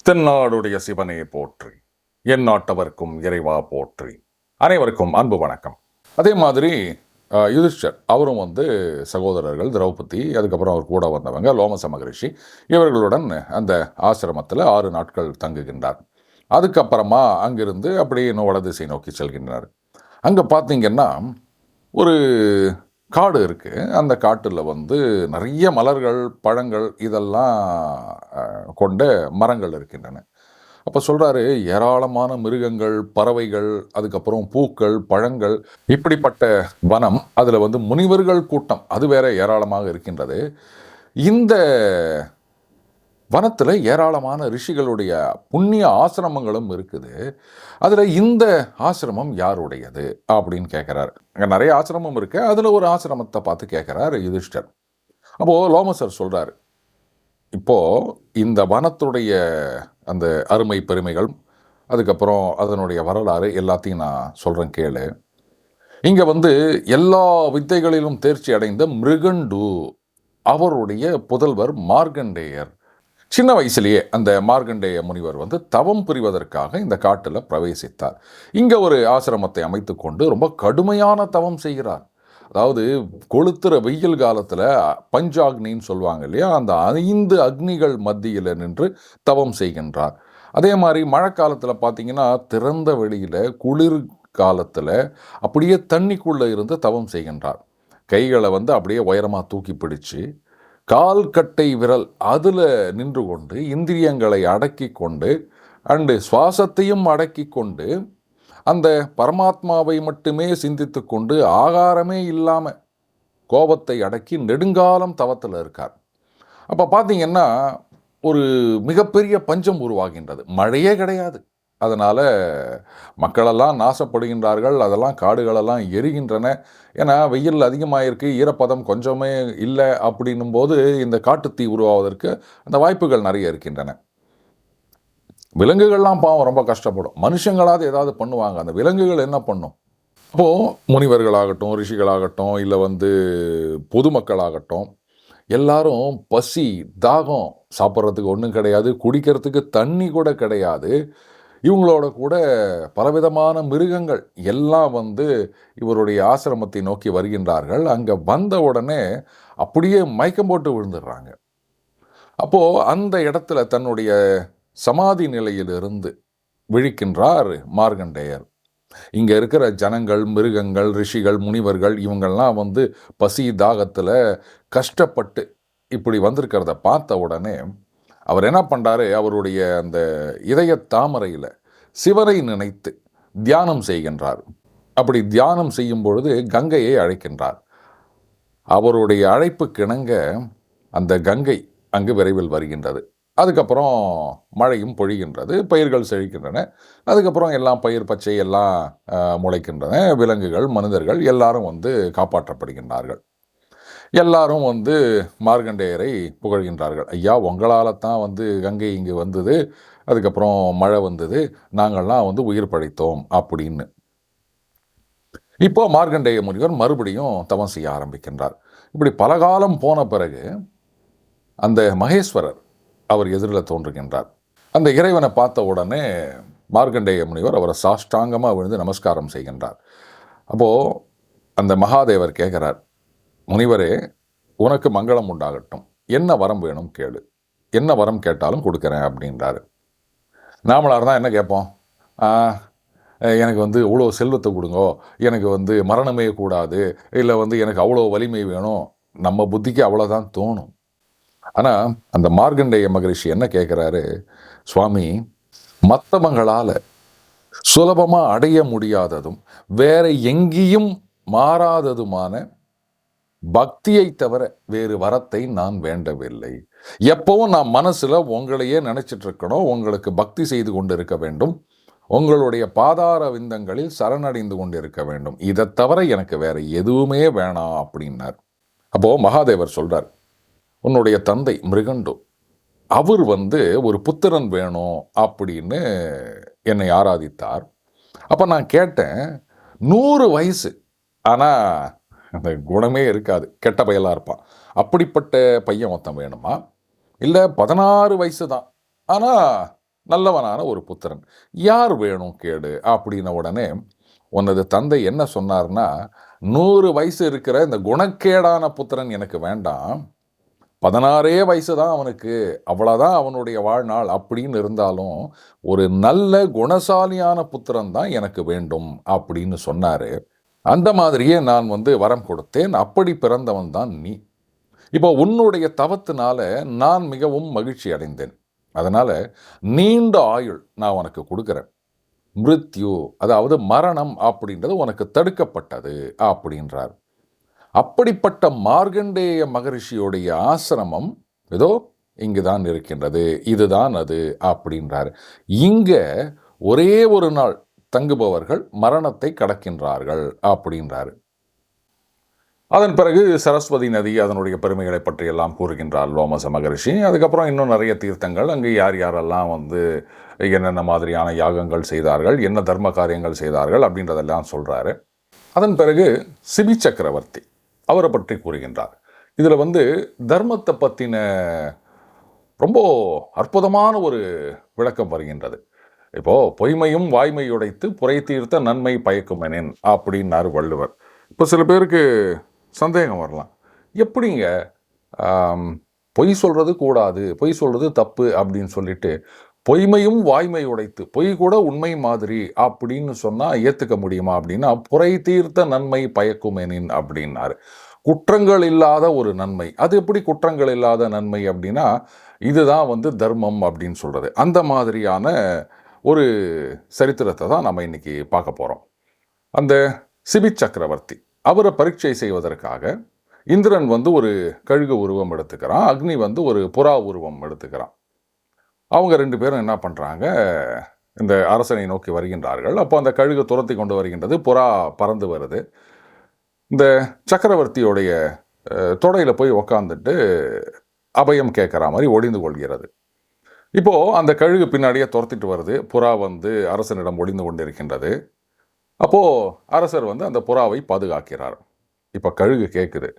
தென்னாடுடைய சிவனே போற்றி, என் நாட்டவர்க்கும் இறைவா போற்றி. அனைவருக்கும் அன்பு வணக்கம். அதே மாதிரி யுதிஷ்டர் அவரும் சகோதரர்கள் திரௌபதி, அதுக்கப்புறம் அவர் கூட வந்தவங்க லோமச மகரிஷி, இவர்களுடன் அந்த ஆசிரமத்தில் 6 நாட்கள் தங்குகின்றார். அதுக்கப்புறமா அங்கிருந்து அப்படியே இன்னும் வடதிசை நோக்கி செல்கின்றனர். அங்கே பார்த்தீங்கன்னா ஒரு காடு இருக்குது. அந்த காட்டில் நிறைய மலர்கள், பழங்கள் இதெல்லாம் கொண்ட மரங்கள் இருக்கின்றன. அப்போ சொல்கிறாரு, ஏராளமான மிருகங்கள், பறவைகள், அதுக்கப்புறம் பூக்கள், பழங்கள், இப்படிப்பட்ட வனம். அதில் முனிவர்கள் கூட்டம் அது வேற ஏராளமாக இருக்கின்றது. இந்த வனத்தில் ஏராளமான ரிஷிகளுடைய புண்ணிய ஆசிரமங்களும் இருக்குது. அதில் இந்த ஆசிரமம் யாருடையது அப்படின்னு கேட்குறாரு. அங்கே நிறைய ஆசிரமம் இருக்கு. அதில் ஒரு ஆசிரமத்தை பார்த்து கேட்குறாரு யுதிஷ்டர். அப்போது லோமசர் சொல்கிறார், இப்போது இந்த வனத்துடைய அந்த அருமை பெருமைகள், அதுக்கப்புறம் அதனுடைய வரலாறு எல்லாத்தையும் நான் சொல்கிறேன் கேளு. இங்கே எல்லா வித்தைகளிலும் தேர்ச்சி அடைந்த மிருகண்டு அவருடைய புதல்வர் மார்கண்டேயர் சின்ன வயசுலேயே அந்த மார்கண்டேய முனிவர் தவம் புரிவதற்காக இந்த காட்டில் பிரவேசித்தார். இங்கே ஒரு ஆசிரமத்தை அமைத்து கொண்டு ரொம்ப கடுமையான தவம் செய்கிறார். அதாவது கொளுத்துற வெயில் காலத்தில் பஞ்சாக்னின்னு சொல்லுவாங்க இல்லையா, அந்த 5 அக்னிகள் மத்தியில் நின்று தவம் செய்கின்றார். அதே மாதிரி மழை காலத்தில் பார்த்தீங்கன்னா திறந்த வெளியில், குளிர் காலத்தில் அப்படியே தண்ணிக்குள்ளே இருந்து தவம் செய்கின்றார். கைகளை அப்படியே உயரமாக தூக்கி பிடிச்சு, கால் கட்டை விரல் அதில் நின்று கொண்டு இந்திரியங்களை அடக்கி கொண்டு அண்டு சுவாசத்தையும் அடக்கி கொண்டு அந்த பரமாத்மாவை மட்டுமே சிந்தித்து கொண்டு ஆகாரமே இல்லாமல் கோபத்தை அடக்கி நெடுங்காலம் தவத்தில் இருக்கார். அப்போ பார்த்தீங்கன்னா ஒரு மிகப்பெரிய பஞ்சம் உருவாகின்றது. மழையே கிடையாது. அதனால் மக்களெல்லாம் நாசப்படுகின்றார்கள். அதெல்லாம் காடுகளெல்லாம் எரிகின்றன. ஏன்னா வெயில் அதிகமாக இருக்குது, ஈரப்பதம் கொஞ்சமே இல்லை. அப்படின்னும் போது இந்த காட்டுத்தீ உருவாவதற்கு அந்த வாய்ப்புகள் நிறைய இருக்கின்றன. விலங்குகள்லாம் பாவம் ரொம்ப கஷ்டப்படும். மனுஷங்களாவது ஏதாவது பண்ணுவாங்க, அந்த விலங்குகள் என்ன பண்ணும்? அப்போது முனிவர்களாகட்டும், ரிஷிகளாகட்டும், இல்லை பொதுமக்களாகட்டும், எல்லாரும் பசி, தாகம், சாப்பிட்றதுக்கு ஒன்றும் கிடையாது, குடிக்கிறதுக்கு தண்ணி கூட கிடையாது. இவங்களோட கூட பலவிதமான மிருகங்கள் எல்லாம் இவருடைய ஆசிரமத்தை நோக்கி வருகின்றார்கள். அங்கே வந்த உடனே அப்படியே மயக்கம் போட்டு விழுந்துடுறாங்க. அப்போது அந்த இடத்துல தன்னுடைய சமாதி நிலையிலிருந்து விழிக்கின்றார் மார்கண்டேயர். இங்கே இருக்கிற ஜனங்கள், மிருகங்கள், ரிஷிகள், முனிவர்கள் இவங்கள்லாம் பசி தாகத்தில் கஷ்டப்பட்டு இப்படி வந்திருக்கிறத பார்த்த உடனே அவர் என்ன பண்ணுறாரு, அவருடைய அந்த இதய தாமரையில் சிவனை நினைத்து தியானம் செய்கின்றார். அப்படி தியானம் செய்யும் பொழுது கங்கையை அழைக்கின்றார். அவருடைய அழைப்புக்கிணங்க அந்த கங்கை அங்கு விரைவில் வருகின்றது. அதுக்கப்புறம் மழையும் பொழிகின்றது, பயிர்கள் செழிக்கின்றன. அதுக்கப்புறம் எல்லாம் பயிர் பச்சை எல்லாம் முளைக்கின்றன. விலங்குகள், மனிதர்கள் எல்லாரும் காப்பாற்றப்படுகின்றார்கள். எல்லாரும் மார்கண்டேயரை புகழ்கின்றார்கள். ஐயா, உங்களால் தான் கங்கை இங்கு வந்தது, அதுக்கப்புறம் மழை வந்தது, நாங்கள்லாம் உயிர் படைத்தோம் அப்படின்னு. இப்போ மார்கண்டேய முனிவர் மறுபடியும் தவம் செய்ய ஆரம்பிக்கின்றார். இப்படி பல காலம் போன பிறகு அந்த மகேஸ்வரர் அவர் எதிரில் தோன்றுகின்றார். அந்த இறைவனை பார்த்த உடனே மார்கண்டேய முனிவர் அவரை சாஷ்டாங்கமாக விழுந்து நமஸ்காரம் செய்கின்றார். அப்போது அந்த மகாதேவர் கேட்குறார், முனிவரே, உனக்கு மங்களம் உண்டாகட்டும், என்ன வரம் வேணும் கேளு, என்ன வரம் கேட்டாலும் கொடுக்குறேன் அப்படின்றாரு. நாமளாக இருந்தால் என்ன கேட்போம்? எனக்கு இவ்வளோ செல்வத்தை கொடுங்கோ, எனக்கு மரணமே கூடாது, இல்லை எனக்கு அவ்வளோ வலிமை வேணும், நம்ம புத்திக்கு அவ்வளோதான் தோணும். ஆனால் அந்த மார்கண்டேய மகரிஷி என்ன கேட்குறாரு, சுவாமி, மற்றவங்களால் சுலபமாக அடைய முடியாததும் வேற எங்கேயும் மாறாததுமான பக்தியை தவிர வேறு வரத்தை நான் வேண்டவில்லை. எப்பவும் நான் மனசில் உங்களையே நினைச்சிட்டு இருக்கணும், உங்களுக்கு பக்தி செய்து கொண்டு இருக்க வேண்டும், உங்களுடைய பாதார விந்தங்களில் சரணடைந்து கொண்டு இருக்க வேண்டும். இதை தவிர எனக்கு வேற எதுவுமே வேணாம் அப்படின்னார். அப்போது மகாதேவர் சொல்றார், உன்னுடைய தந்தை மிருகண்டு அவர் ஒரு புத்திரன் வேணும் அப்படின்னு என்னை ஆராதித்தார். அப்போ நான் கேட்டேன், 100 வயசு ஆனால் அந்த குணமே இருக்காது, கெட்ட பயலாக இருப்பான், அப்படிப்பட்ட பையன் ஒருத்தன் வேணுமா? இல்லை 16 வயசு தான் ஆனால் நல்லவனான ஒரு புத்திரன். யார் வேணும் கேடு அப்படின்ன உடனே உனது தந்தை என்ன சொன்னார்னா, 100 வயசு இருக்கிற இந்த குணக்கேடான புத்திரன் எனக்கு வேண்டாம். 16 வயசு தான் அவனுக்கு. அவ்வளவுதான் அவனுடைய வாழ்நாள் அப்படின்னு இருந்தாலும், ஒரு நல்ல குணசாலியான புத்திரன் தான் எனக்கு வேண்டும் அப்படின்னு சொன்னாரு. அந்த மாதிரியே நான் வரம் கொடுத்தேன். அப்படி பிறந்தவன் தான் நீ. இப்போ உன்னுடைய தவத்தினால நான் மிகவும் மகிழ்ச்சி அடைந்தேன். அதனால நீண்ட ஆயுள் நான் உனக்கு கொடுக்கிறேன். மிருத்யு அதாவது மரணம் அப்படின்றது உனக்கு தடுக்கப்பட்டது அப்படின்றார். அப்படிப்பட்ட மார்கண்டேய மகரிஷியுடைய ஆசிரமம் ஏதோ இங்குதான் இருக்கின்றது, இதுதான் அது அப்படின்றார். இங்க ஒரே ஒரு நாள் தங்குபவர்கள் மரணத்தை கடக்கின்றார்கள் அப்படின்றார். அதன் பிறகு சரஸ்வதி நதி அதனுடைய பெருமைகளை பற்றி எல்லாம் கூறுகின்றார் லோமச மகரிஷி. அதுக்கப்புறம் இன்னும் நிறைய தீர்த்தங்கள் அங்கே யார் யாரெல்லாம் என்னென்ன மாதிரியான யாகங்கள் செய்தார்கள், என்ன தர்ம காரியங்கள் செய்தார்கள் அப்படின்றதெல்லாம் சொல்றாரு. அதன் பிறகு சிபி சக்கரவர்த்தி அவரை பற்றி கூறுகின்றார். இதில் தர்மத்தை பற்றின ரொம்ப அற்புதமான ஒரு விளக்கம் வருகின்றது. இப்போ பொய்மையும் வாய்மையுடைத்து புரை தீர்த்த நன்மை பயக்குமெனின் அப்படின்னாரு வள்ளுவர். இப்போ சில பேருக்கு சந்தேகம் வரலாம், எப்படிங்க பொய் சொல்றது கூடாது, பொய் சொல்றது தப்பு அப்படின்னு சொல்லிட்டு பொய்மையும் வாய்மை உடைத்து பொய் கூட உண்மை மாதிரி அப்படின்னு சொன்னா ஏத்துக்க முடியுமா அப்படின்னா, புரை தீர்த்த நன்மை பயக்குமெனின் அப்படின்னாரு. குற்றங்கள் இல்லாத ஒரு நன்மை. அது எப்படி குற்றங்கள் இல்லாத நன்மை அப்படின்னா, இதுதான் தர்மம் அப்படின்னு சொல்றது. அந்த மாதிரியான ஒரு சரித்திரத்தை தான் நம்ம இன்னைக்கு பார்க்க போறோம். அந்த சிபி சக்கரவர்த்தி அவரை பரீட்சை செய்வதற்காக இந்திரன் ஒரு கழுகு உருவம் எடுத்துக்கிறான், அக்னி ஒரு புறா உருவம் எடுத்துக்கிறான். அவங்க 2 பேரும் என்ன பண்றாங்க, இந்த அரசனை நோக்கி வருகின்றார்கள். அப்போ அந்த கழுகு துரத்தி கொண்டு வருகின்றது, புறா பறந்து வருது. இந்த சக்கரவர்த்தியோடைய தொடையில போய் உக்காந்துட்டு அபயம் கேட்கிற மாதிரி ஒளிந்து கொள்கிறது. இப்போ அந்த கழுகு பின்னாடியே துரத்திட்டு வருது, புறா அரசனிடம் ஒளிந்து கொண்டிருக்கின்றது. அப்போ அரசர் அந்த புறாவை பாதுகாக்கிறார். இப்ப கழுகு கேட்குது,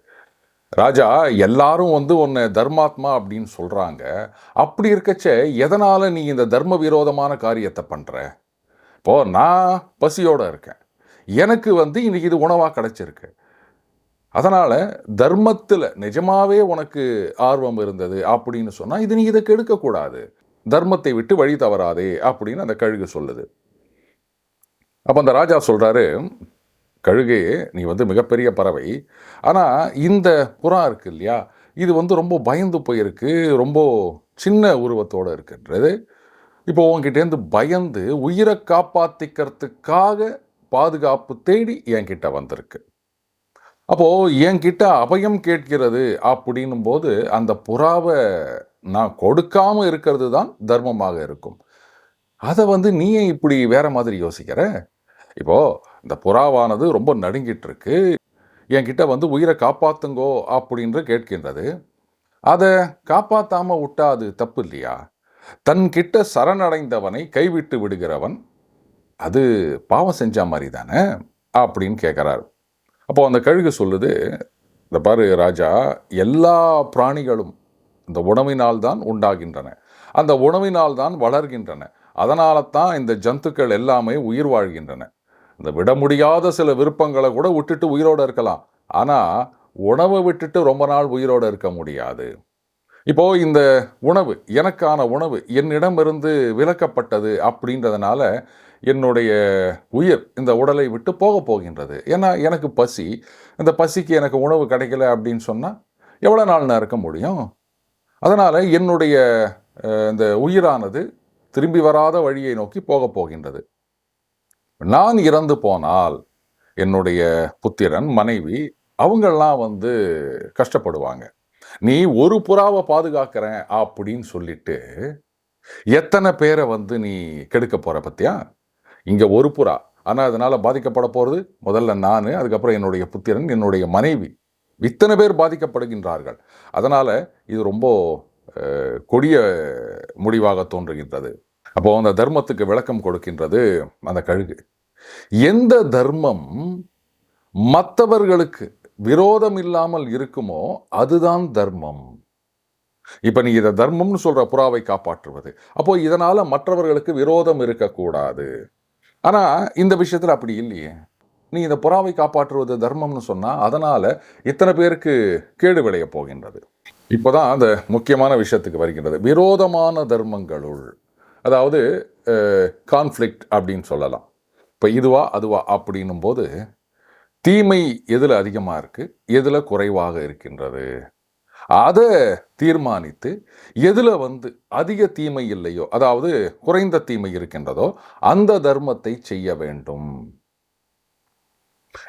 ராஜா எல்லாரும் உன்னை தர்மாத்மா அப்படின்னு சொல்றாங்க, அப்படி இருக்கச்ச எதனால நீ இந்த தர்ம விரோதமான காரியத்தை பண்ற? இப்போ நான் பசியோட இருக்கேன், எனக்கு இன்னைக்கு இது உணவா கிடைச்சிருக்கு, அதனால தர்மத்துல நிஜமாவே உனக்கு ஆர்வம் இருந்தது அப்படின்னு சொன்னா இது நீ இதை கெடுக்க கூடாது, தர்மத்தை விட்டு வழி தவறாதே அப்படின்னு அந்த கழுகு சொல்லுது. அப்ப அந்த ராஜா சொல்றாரு, கழுகே நீ மிகப்பெரிய பறவை, ஆனால் இந்த புறா இருக்கு இல்லையா, இது ரொம்ப பயந்து போயிருக்கு, ரொம்ப சின்ன உருவத்தோடு இருக்கின்றது. இப்போ உங்ககிட்டேருந்து பயந்து உயிரை காப்பாற்றிக்கிறதுக்காக பாதுகாப்பு தேடி என்கிட்ட வந்திருக்கு. அப்போது என்கிட்ட அபயம் கேட்கிறது அப்படின்னும் போது அந்த புறாவை நான் கொடுக்காம இருக்கிறது தான் தர்மமாக இருக்கும். அதை நீ ஏன் இப்படி வேற மாதிரி யோசிக்கிற? இப்போ இந்த புறாவானது ரொம்ப நடுங்கிட்டு இருக்கு, என்கிட்ட உயிரை காப்பாத்துங்கோ அப்படின்னு கேட்கின்றது. அதை காப்பாத்தாம விட்டா அது தப்பு இல்லையா? தன்கிட்ட சரணடைந்தவனை கைவிட்டு விடுகிறவன் அது பாவம் செஞ்ச மாதிரி தானே அப்படின்னு கேட்கிறார். அப்போ அந்த கழுகு சொல்லுது, இந்த பாரு ராஜா, எல்லா பிராணிகளும் இந்த உணவினால் தான் உண்டாகின்றன, அந்த உணவினால் தான் வளர்கின்றன, அதனால தான் இந்த ஜந்துக்கள் எல்லாமே உயிர் வாழ்கின்றன. இந்த விட முடியாத சில விருப்பங்களை கூட விட்டுட்டு உயிரோடு இருக்கலாம், ஆனால் உணவை விட்டுட்டு ரொம்ப நாள் உயிரோடு இருக்க முடியாது. இப்போ இந்த உணவு, எனக்கான உணவு என்னிடமிருந்து விலக்கப்பட்டது அப்படின்றதுனால என்னுடைய உயிர் இந்த உடலை விட்டு போக போகின்றது. ஏன்னா எனக்கு பசி, இந்த பசிக்கு எனக்கு உணவு கிடைக்கல அப்படின்னு சொன்னால் எவ்வளோ நாள் நான் இருக்க முடியும்? அதனால் என்னுடைய இந்த உயிரானது திரும்பி வராத வழியை நோக்கி போக போகின்றது. நான் இறந்து போனால் என்னுடைய புத்திரன், மனைவி அவங்கெல்லாம் கஷ்டப்படுவாங்க. நீ ஒரு புறாவை பாதுகாக்கிறேன் அப்படின்னு சொல்லிட்டு எத்தனை பேரை நீ கெடுக்க போற பத்தியா? இங்க ஒரு புறா, ஆனால் அதனால பாதிக்கப்பட போறது முதல்ல நான், அதுக்கப்புறம் என்னுடைய புத்திரன், என்னுடைய மனைவி, இத்தனை பேர் பாதிக்கப்படுகின்றார்கள். அதனால இது ரொம்ப கொடிய முடிவாக தோன்றுகின்றது. அப்போ அந்த தர்மத்துக்கு விளக்கம் கொடுக்கின்றது அந்த கழுகு. எந்த தர்மம் மற்றவர்களுக்கு விரோதம் இல்லாமல் இருக்குமோ அதுதான் தர்மம். இப்ப நீ இதை தர்மம்னு சொல்ற புறாவை காப்பாற்றுவது. அப்போ இதனால மற்றவர்களுக்கு விரோதம் இருக்கக்கூடாது. ஆனா இந்த விஷயத்துல அப்படி இல்லையே. நீ இந்த புறாவை காப்பாற்றுவது தர்மம்னு சொன்னா அதனால இத்தனை பேருக்கு கேடு விளைய போகின்றது. இப்போதான் அந்த முக்கியமான விஷயத்துக்கு வருகின்றது. விரோதமான தர்மங்களுள், அதாவது கான்ஃப்ளிக்ட் அப்படின்னு சொல்லலாம். இப்போ இதுவா அதுவா அப்படின்னும் போது தீமை எதில் அதிகமாக இருக்கு, எதில் குறைவாக இருக்கின்றது, அதை தீர்மானித்து எதில் அதிக தீமை இல்லையோ, அதாவது குறைந்த தீமை இருக்கின்றதோ அந்த தர்மத்தை செய்ய வேண்டும்.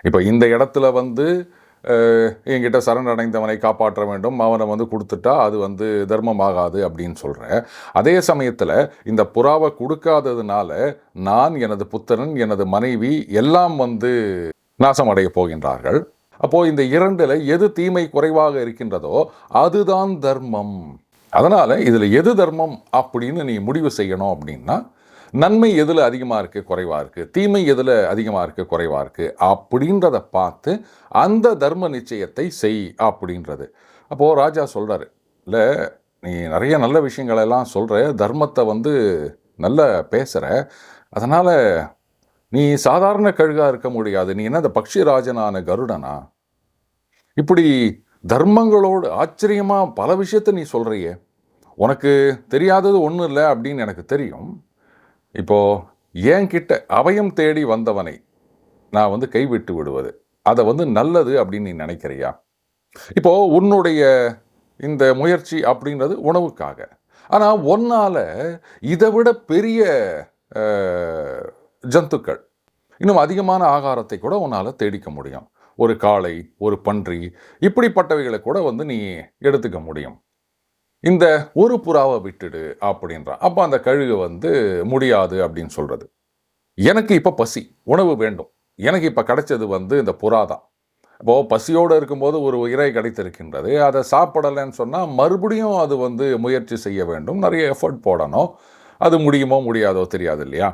இப்போ இந்த இடத்துல என்கிட்ட சரணடைந்தவனை காப்பாற்ற வேண்டும், அவனை கொடுத்துட்டா அது தர்மமாகாது அப்படின்னு சொல்கிறேன். அதே சமயத்தில் இந்த புறாவை கொடுக்காததுனால நான், எனது புத்திரன், எனது மனைவி எல்லாம் நாசமடைய போகின்றார்கள். அப்போது இந்த இரண்டில் எது தீமை குறைவாக இருக்கின்றதோ அதுதான் தர்மம். அதனால் இதில் எது தர்மம் அப்படின்னு நீ முடிவு செய்யணும் அப்படின்னா, நன்மை எதில் அதிகமாக இருக்குது குறைவாக இருக்குது, தீமை எதில் அதிகமாக இருக்குது குறைவாக இருக்குது அப்படின்றத பார்த்து அந்த தர்ம நிச்சயத்தை செய் அப்படின்றது. அப்போது ராஜா சொல்கிறாரு, இல்லை நீ நிறைய நல்ல விஷயங்களெல்லாம் சொல்கிற, தர்மத்தை நல்லா பேசுகிற, அதனால் நீ சாதாரண கழுகாக இருக்க முடியாது, நீ என்ன இந்த பக்ஷிராஜனான கருடனா? இப்படி தர்மங்களோடு ஆச்சரியமாக பல விஷயத்தை நீ சொல்கிறியே, உனக்கு தெரியாதது ஒன்றும் இல்லை அப்படின்னு எனக்கு தெரியும். இப்போது என்கிட்ட அபயம் தேடி வந்தவனை நான் கைவிட்டு விடுவது, அதை நல்லது அப்படின்னு நீ நினைக்கிறியா? இப்போது உன்னுடைய இந்த முயற்சி அப்படின்றது உணவுக்காக. ஆனால் உன்னால் இதை விட பெரிய ஜந்துக்கள், இன்னும் அதிகமான ஆகாரத்தை கூட உன்னால் தேடிக்க முடியும். ஒரு காளை, ஒரு பன்றி, இப்படிப்பட்டவைகளை கூட நீ எடுத்துக்க முடியும். இந்த ஒரு புறாவை விட்டுடு அப்படின்றான். அப்போ அந்த கழுகு முடியாது அப்படின்னு சொல்கிறது. எனக்கு இப்போ பசி, உணவு வேண்டும், எனக்கு இப்போ கிடைச்சது இந்த புறா தான். அப்போது பசியோடு இருக்கும்போது ஒரு இறை கிடைத்திருக்கின்றது, அதை சாப்பிடலைன்னு சொன்னால் மறுபடியும் அது முயற்சி செய்ய வேண்டும், நிறைய எஃபர்ட் போடணும். அது முடியுமோ முடியாதோ தெரியாது இல்லையா?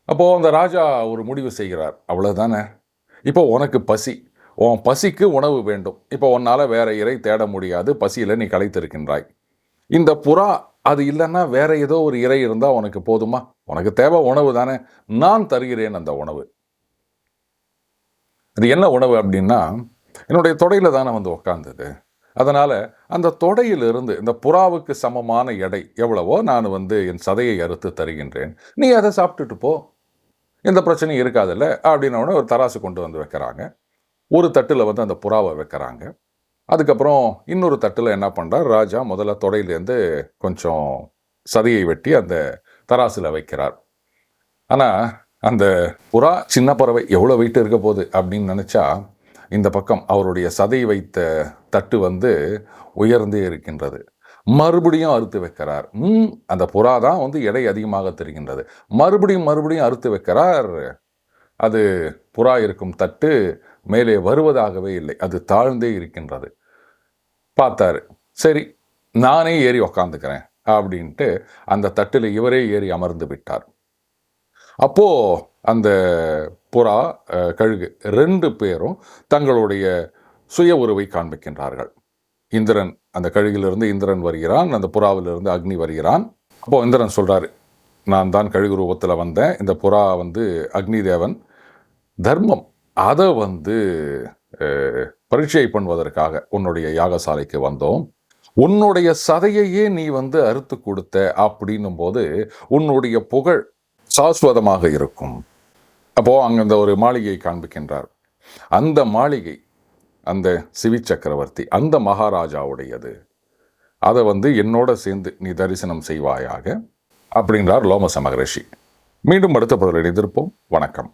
அப்போது அந்த ராஜா ஒரு முடிவு செய்கிறார், அவ்வளோதானே, இப்போ உனக்கு பசி, உன் பசிக்கு உணவு வேண்டும், இப்போ உன்னால் வேற இறை தேட முடியாது, பசியில் நீ களைத்திருக்கின்றாய். இந்த புறா அது இல்லைன்னா வேற ஏதோ ஒரு இறை இருந்தால் உனக்கு போதுமா? உனக்கு தேவை உணவு தானே, நான் தருகிறேன் அந்த உணவு. அது என்ன உணவு அப்படின்னா, என்னுடைய தொடையில் தானே உக்காந்தது, அதனால் அந்த தொடையிலிருந்து இந்த புறாவுக்கு சமமான எடை எவ்வளவோ நான் என் சதையை அறுத்து தருகின்றேன், நீ அதை சாப்பிட்டுட்டு போ, எந்த பிரச்சனையும் இருக்காதுல்ல அப்படின்னோடனே ஒரு தராசு கொண்டு வைக்கிறாங்க. ஒரு தட்டில் அந்த புறாவை வைக்கிறாங்க. அதுக்கப்புறம் இன்னொரு தட்டில் என்ன பண்ணுறார் ராஜா, முதல்ல தொடையிலேருந்து கொஞ்சம் சதையை வெட்டி அந்த தராசில் வைக்கிறார். ஆனால் அந்த புறா சின்ன பறவை எவ்வளோ வெயிட் இருக்க போகுது அப்படின்னு நினச்சா, இந்த பக்கம் அவருடைய சதை வைத்த தட்டு உயர்ந்தே இருக்கின்றது. மறுபடியும் அறுத்து வைக்கிறார். அந்த புறா தான் எடை அதிகமாக தெரிகின்றது. மறுபடியும் அறுத்து வைக்கிறார். அது புறா இருக்கும் தட்டு மேலே வருவதாகவே இல்லை, அது தாழ்ந்தே இருக்கின்றது. பார்த்தாரு, சரி நானே ஏறி உக்காந்துக்கிறேன் அப்படின்ட்டு அந்த தட்டில் இவரே ஏறி அமர்ந்து விட்டார். அப்போ அந்த புறா, கழுகு 2 பேரும் தங்களுடைய சுய உருவை காண்பிக்கின்றார்கள். இந்திரன், அந்த கழுகிலிருந்து இந்திரன் வருகிறான், அந்த புறாவிலிருந்து அக்னி வருகிறான். அப்போ இந்திரன் சொல்றாரு, நான் தான் கழுகு ரூபத்தில் வந்தேன், இந்த புறா அக்னி தேவன், தர்மம் அதை பரீட்சை பண்ணுவதற்காக உன்னுடைய யாகசாலைக்கு வந்தோம், உன்னுடைய சதையையே நீ அறுத்து கொடுத்த அப்படின்னும் போது உன்னுடைய புகழ் சாஸ்வதமாக இருக்கும். அப்போ அங்க ஒரு மாளிகையை காண்பிக்கின்றார். அந்த மாளிகை அந்த சிவி சக்கரவர்த்தி, அந்த மகாராஜாவுடையது, அதை என்னோட சேர்ந்து நீ தரிசனம் செய்வாயாக அப்படின்றார் லோமச மகரிஷி. மீண்டும் அடுத்த பதில் இணைந்திருப்போம். வணக்கம்.